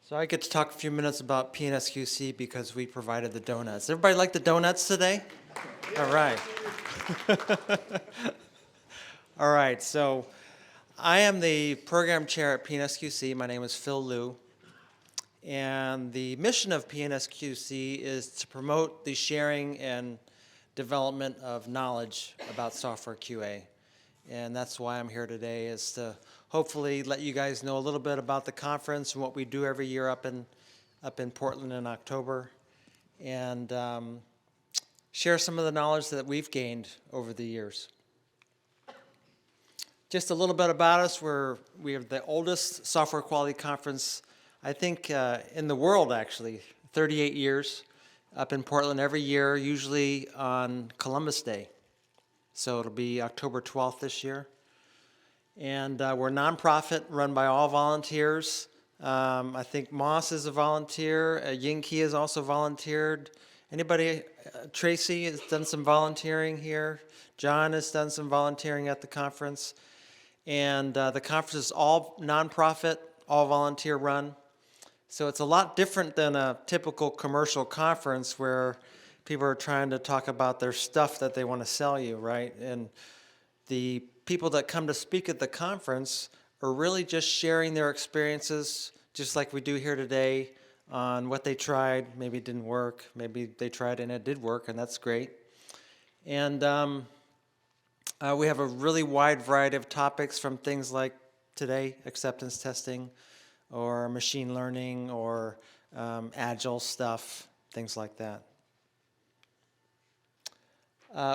So I get to talk a few minutes about PNSQC because we provided the donuts. Everybody like the donuts today? All right. All right, so I am the program chair at PNSQC. My name is Phil Liu. And the mission of PNSQC is to promote the sharing and development of knowledge about software QA. And that's why I'm here today, is to hopefully let you guys know a little bit about the conference and what we do every year up in Portland in October, and share some of the knowledge that we've gained over the years. Just a little bit about us. We are the oldest software quality conference, I think, in the world, actually, 38 years, up in Portland every year, usually on Columbus Day. So it'll be October 12th this year. And we're a nonprofit run by all volunteers. I think Moss is a volunteer. Yingki has also volunteered. Anybody? Tracy has done some volunteering here. John has done some volunteering at the conference. And the conference is all nonprofit, all volunteer run. So it's a lot different than a typical commercial conference where people are trying to talk about their stuff that they want to sell you, right? And the people that come to speak at the conference are really just sharing their experiences, just like we do here today, on what they tried. Maybe it didn't work. Maybe they tried and it did work, and that's great. And we have a really wide variety of topics, from things like today, acceptance testing, or machine learning, or agile stuff, things like that.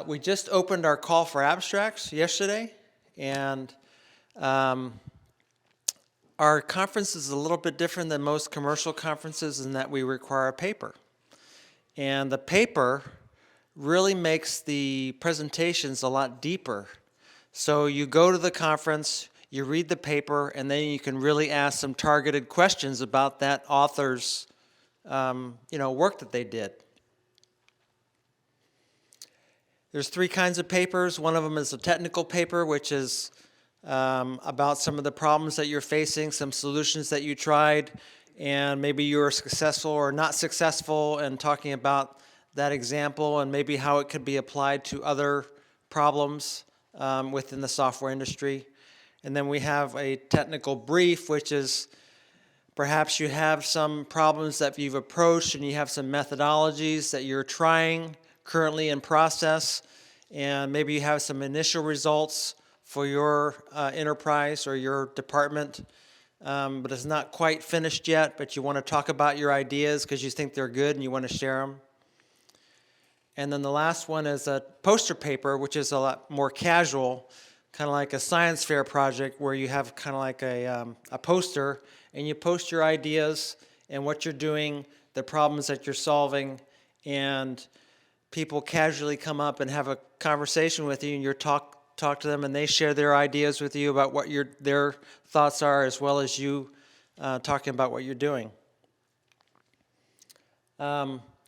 We just opened our call for abstracts yesterday, and our conference is a little bit different than most commercial conferences in that we require a paper. And the paper really makes the presentations a lot deeper. So you go to the conference, you read the paper, and then you can really ask some targeted questions about that author's work that they did. There's three kinds of papers. One of them is a technical paper, which is about some of the problems that you're facing, some solutions that you tried, and maybe you were successful or not successful, and talking about that example and maybe how it could be applied to other problems within the software industry. And then we have a technical brief, which is perhaps you have some problems that you've approached and you have some methodologies that you're trying currently in process, and maybe you have some initial results for your enterprise or your department, but it's not quite finished yet, but you want to talk about your ideas because you think they're good and you want to share them. And then the last one is a poster paper, which is a lot more casual, kind of like a science fair project where you have kind of like a poster, and you post your ideas and what you're doing, the problems that you're solving, and people casually come up and have a conversation with you, and you talk to them, and they share their ideas with you about what their thoughts are, as well as you talking about what you're doing.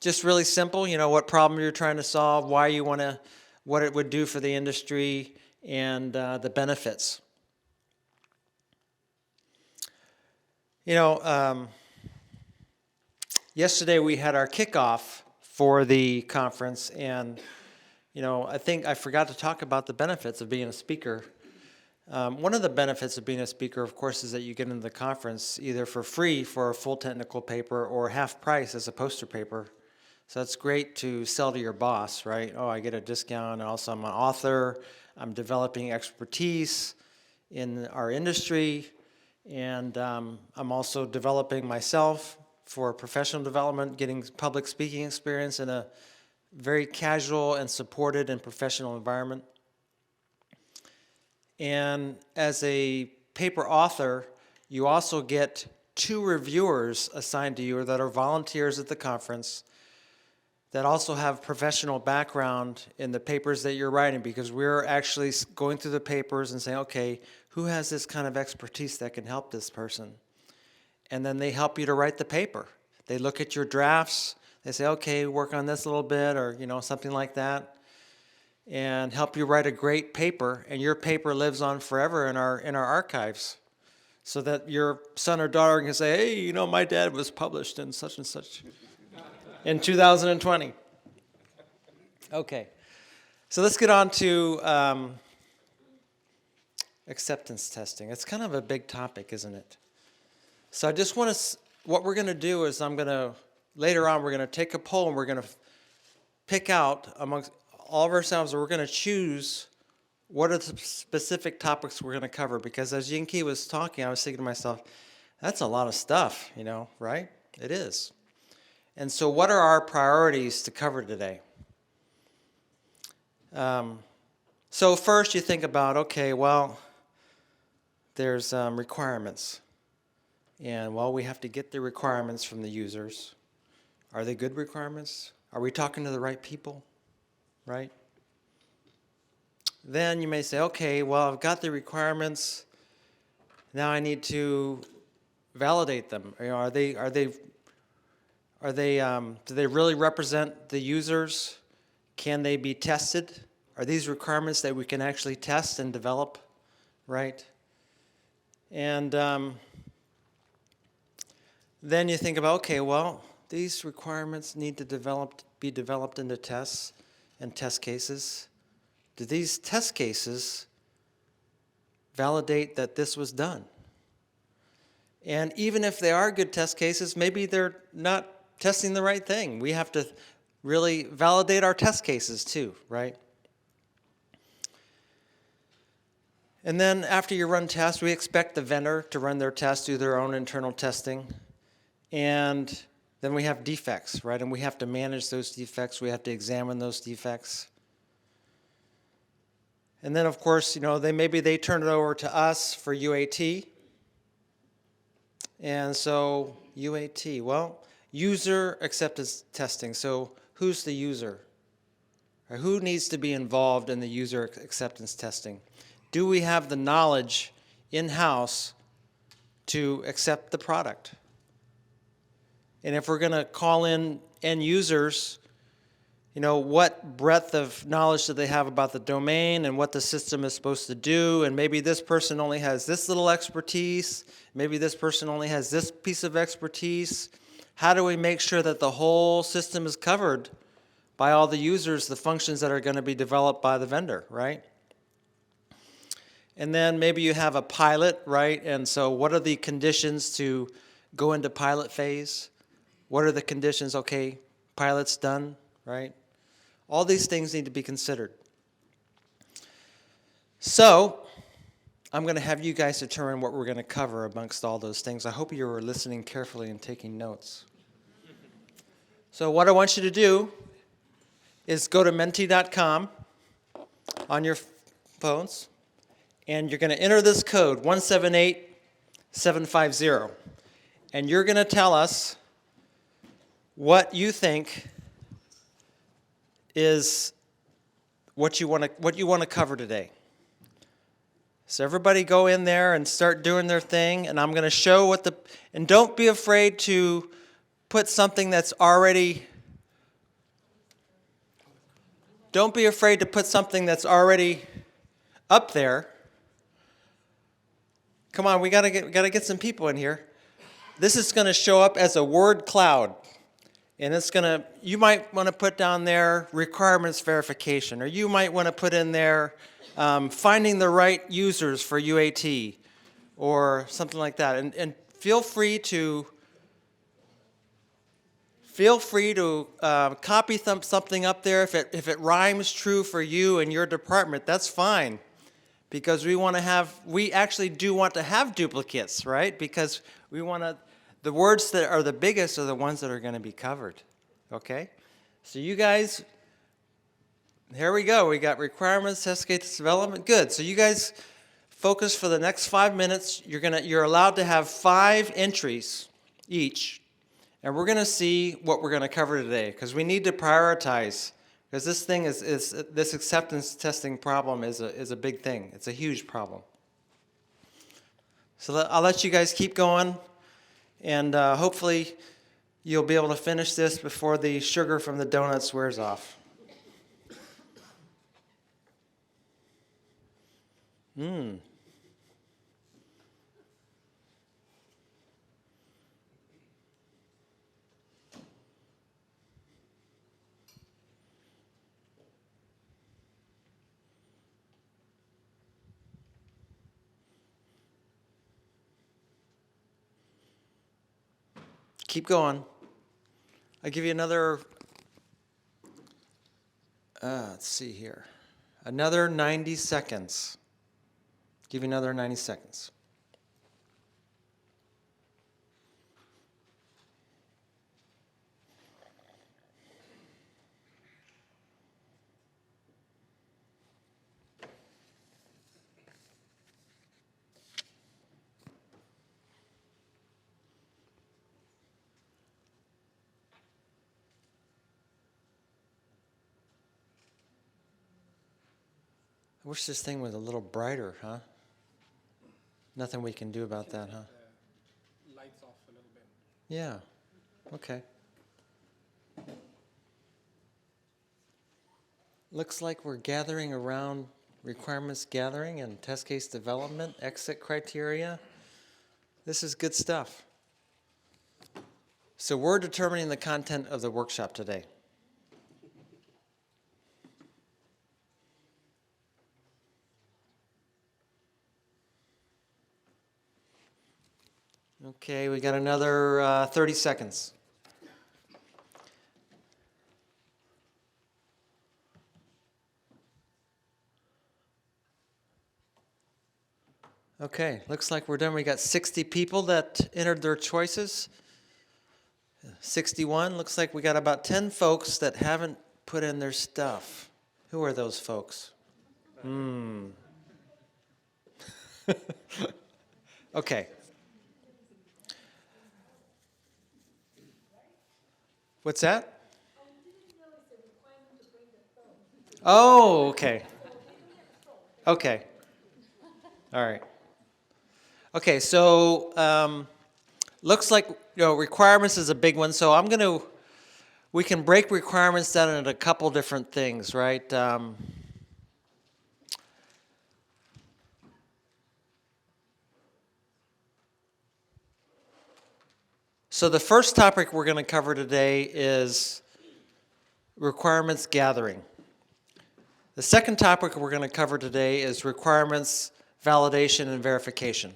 Just really simple, what problem you're trying to solve, why you want to, what it would do for the industry, and the benefits. Yesterday we had our kickoff for the conference, and I think I forgot to talk about the benefits of being a speaker. One of the benefits of being a speaker, of course, is that you get into the conference either for free for a full technical paper or half price as a poster paper. So it's great to sell to your boss, right? Oh, I get a discount, and also I'm an author, I'm developing expertise in our industry, and I'm also developing myself for professional development, getting public speaking experience in a very casual and supported and professional environment. And as a paper author, you also get 2 reviewers assigned to you that are volunteers at the conference that also have professional background in the papers that you're writing, because we're actually going through the papers and saying, okay, who has this kind of expertise that can help this person? And then they help you to write the paper. They look at your drafts, they say, okay, work on this a little bit, or something like that, and help you write a great paper, and your paper lives on forever in our archives. so that your son or daughter can say, hey, you know, my dad was published in such and such in 2020. Okay, so let's get on to acceptance testing. It's kind of a big topic, isn't it? So I just want to, what we're going to do is later on, we're going to take a poll and we're going to pick out amongst all of ourselves, we're going to choose what are the specific topics we're going to cover. Because as Yinki was talking, I was thinking to myself, that's a lot of stuff, you know, right? It is. And so what are our priorities to cover today? So first you think about, okay, well, there's requirements. And, well, we have to get the requirements from the users. Are they good requirements? Are we talking to the right people? Right? Then you may say, okay, well, I've got the requirements. Now I need to validate them. You know, do they really represent the users? Can they be tested? Are these requirements that we can actually test and develop? Right? And then you think about, okay, well, these requirements need to be developed into tests and test cases. Do these test cases validate that this was done? And even if they are good test cases, maybe they're not testing the right thing. We have to really validate our test cases too, right? And then after you run tests, we expect the vendor to run their tests, do their own internal testing. And then we have defects, right? And we have to manage those defects. We have to examine those defects. And then, of course, you know, maybe they turn it over to us for UAT. And so UAT, well, user acceptance testing. So who's the user? Or who needs to be involved in the user acceptance testing? Do we have the knowledge in-house to accept the product? And if we're going to call in end users, you know, what breadth of knowledge do they have about the domain and what the system is supposed to do? And maybe this person only has this little expertise. Maybe this person only has this piece of expertise. How do we make sure that the whole system is covered by all the users, the functions that are going to be developed by the vendor, right? And then maybe you have a pilot, right? And so what are the conditions to go into pilot phase? What are the conditions? Okay, pilot's done, right? All these things need to be considered. So I'm going to have you guys determine what we're going to cover amongst all those things. I hope you were listening carefully and taking notes. So what I want you to do is go to menti.com on your phones, and you're going to enter this code, 178750. And you're going to tell us what you think is what you want to cover today. So everybody go in there and start doing their thing, and I'm going to show and don't be afraid to put something that's already, up there. Come on, we gotta get some people in here. This is going to show up as a word cloud. And you might want to put down there requirements verification, or you might want to put in there finding the right users for UAT, or something like that. And feel free to copy something up there. If it rhymes true for you and your department, that's fine. Because we actually do want to have duplicates, right? Because the words that are the biggest are the ones that are going to be covered, okay? So you guys, here we go. We got requirements, test case development. Good. So you guys focus for the next 5 minutes. You're allowed to have 5 entries each, and we're going to see what we're going to cover today, because we need to prioritize. Because this acceptance testing problem is a big thing. It's a huge problem. So I'll let you guys keep going, and hopefully you'll be able to finish this before the sugar from the donuts wears off. keep going. I'll give you another, let's see here, another 90 seconds. Give you another 90 seconds. I wish this thing was a little brighter, huh? Nothing we can do about that, huh? Lights off a little bit. Yeah, okay. Looks like we're gathering around requirements gathering and test case development, exit criteria. This is good stuff. So we're determining the content of the workshop today. Okay, we got another 30 seconds. Okay, looks like we're done. We got 60 people that entered their choices. 61. Looks like we got about 10 folks that haven't put in their stuff. Who are those folks? Okay. What's that? Oh, okay. Okay. All right. Okay, so looks like requirements is a big one. So we can break requirements down into a couple different things, right? So the first topic we're going to cover today is requirements gathering. The second topic we're going to cover today is requirements validation and verification.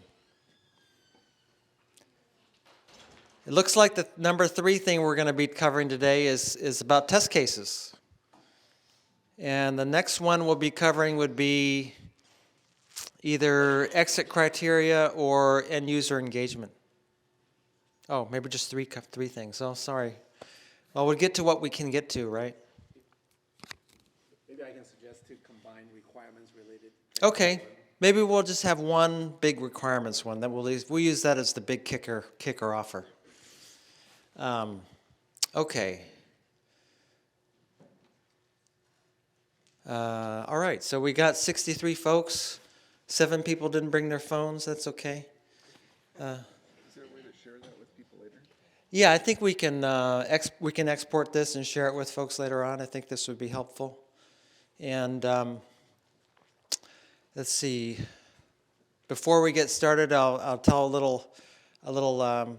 It looks like the number 3 thing we're going to be covering today is about test cases. And the next one we'll be covering would be either exit criteria or end user engagement. Oh, maybe just three things. Oh, sorry. Well, we'll get to what we can get to, right? Maybe I can suggest to combine requirements related. Okay. Maybe we'll just have one big requirements one. Then we'll use that as the big kicker offer. Okay. All right. So we got 63 folks. 7 people didn't bring their phones. That's okay. Is there a way to share that with people later? Yeah, I think we can export this and share it with folks later on. I think this would be helpful. And let's see. Before we get started, I'll tell a little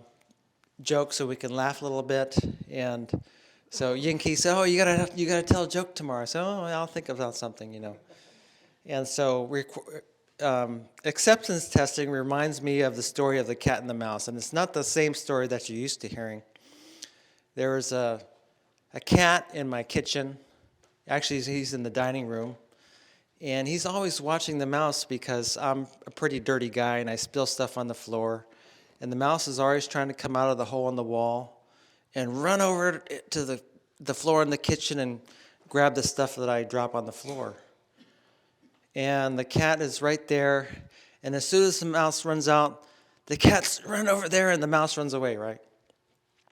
joke so we can laugh a little bit. And so Yinki said, "Oh, you gotta tell a joke tomorrow." So I'll think about something, And so acceptance testing reminds me of the story of the cat and the mouse, and it's not the same story that you're used to hearing. There was a cat in my kitchen. Actually, he's in the dining room, and he's always watching the mouse because I'm a pretty dirty guy and I spill stuff on the floor, and the mouse is always trying to come out of the hole in the wall and run over to the floor in the kitchen and grab the stuff that I drop on the floor. And the cat is right there, and as soon as the mouse runs out, the cat's run over there and the mouse runs away, right?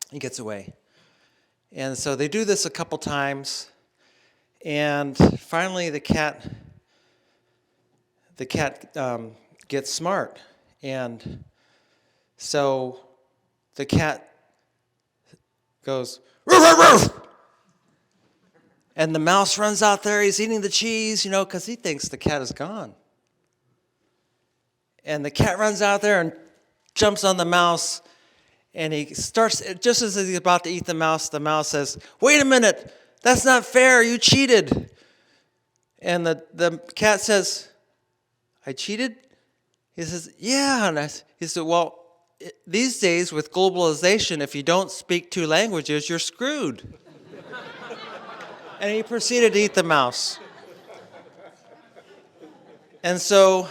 He gets away. And so they do this a couple times, and finally the cat gets smart. And so the cat goes, "Roof, roof, roof!" And the mouse runs out there. He's eating the cheese, because he thinks the cat is gone. And the cat runs out there and jumps on the mouse. And he starts, just as he's about to eat the mouse says, "Wait a minute, that's not fair, you cheated." And the cat says, "I cheated?" He says, "Yeah." And he said, "Well, these days with globalization, if you don't speak two languages, you're screwed. And he proceeded to eat the mouse. And so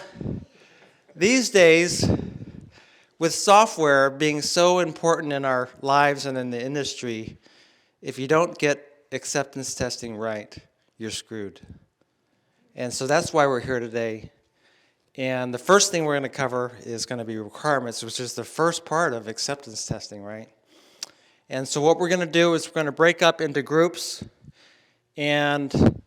these days, with software being so important in our lives and in the industry, if you don't get acceptance testing right, you're screwed. And so that's why we're here today. And the first thing we're going to cover is going to be requirements, which is the first part of acceptance testing, right? And so what we're going to do is we're going to break up into groups, and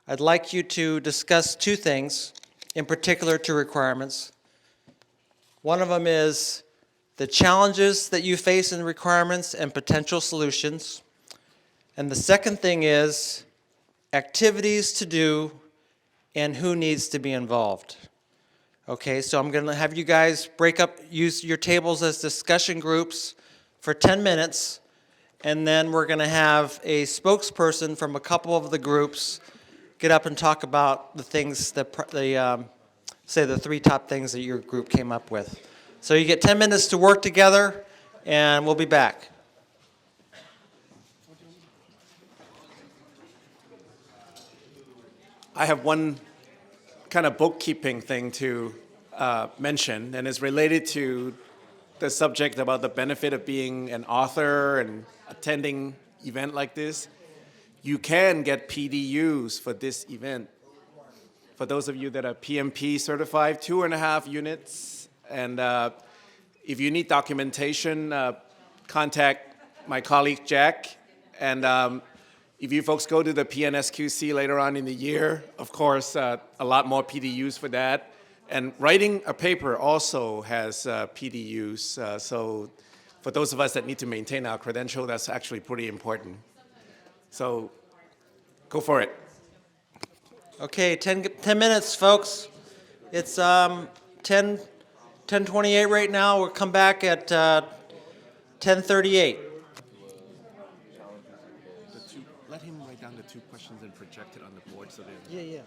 I'd like you to discuss two things, in particular to requirements. One of them is the challenges that you face in requirements and potential solutions. And the second thing is activities to do and who needs to be involved. Okay, so I'm going to have you guys break up, use your tables as discussion groups for 10 minutes, and then we're going to have a spokesperson from a couple of the groups get up and talk about the things that, say the three top things that your group came up with. So you get 10 minutes to work together, and we'll be back. I have one kind of bookkeeping thing to mention, and it's related to the subject about the benefit of being an author and attending event like this. You can get PDUs for this event. For those of you that are PMP certified, 2.5 units. And if you need documentation, contact my colleague Jack. And if you folks go to the PNSQC later on in the year, of course, a lot more PDUs for that. And writing a paper also has PDUs. So for those of us that need to maintain our credential, that's actually pretty important. So go for it. Okay, 10 minutes, folks. It's 10:28 right now. We'll come back at 10:38. Let him write down the two questions and project it on the board so that. Yeah. Yeah.